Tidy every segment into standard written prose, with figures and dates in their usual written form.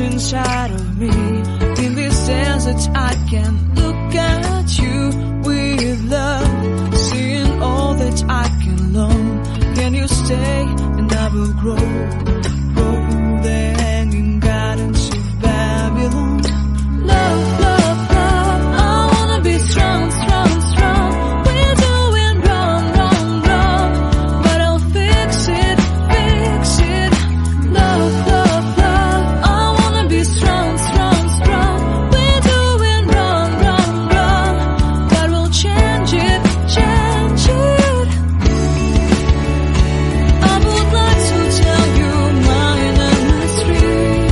inside of me. In this desert I can look at you with love, seeing all that I can learn. Can you stay and I will grow the hanging gardens of Babylon. Love, love, love, I wanna be strong, strong, strong. We're doing wrong, wrong, wrong, but I'll fix it, fix it. Love, love, love, I wanna be strong, strong, strong. We're doing wrong, wrong, wrong, but we'll change it, change it. I would like to tell you my mysteries.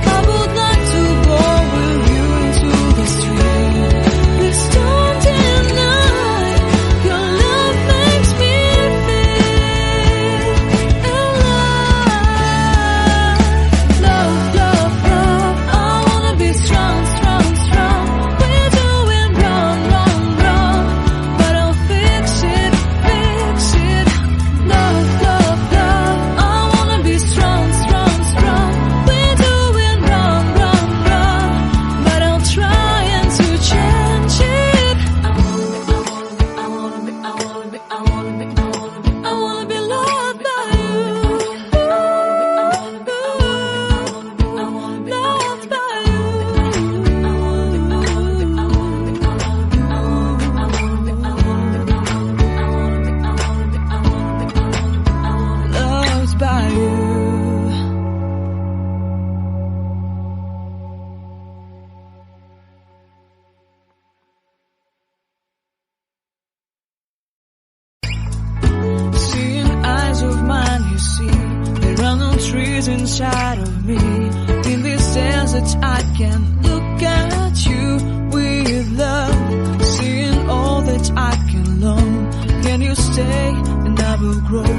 I would like to go with you into the street. Please don't deny, your love makes me feel alive. Love, love, love, I wanna be strong, strong, strong. We're doing wrong, wrong, wrong, but I'll fix it, fix it. Love, love, love, I wanna be strong, strong, strong. We're doing wrong, wrong, wrong, but I'll try and to change it. I wanna be loved by you. Loved by you. Loved by you. Seeing eyes of mine, you see, there are no trees inside of me. In this desert I can look at you with love, seeing all that I can learn. Can you stay and I will grow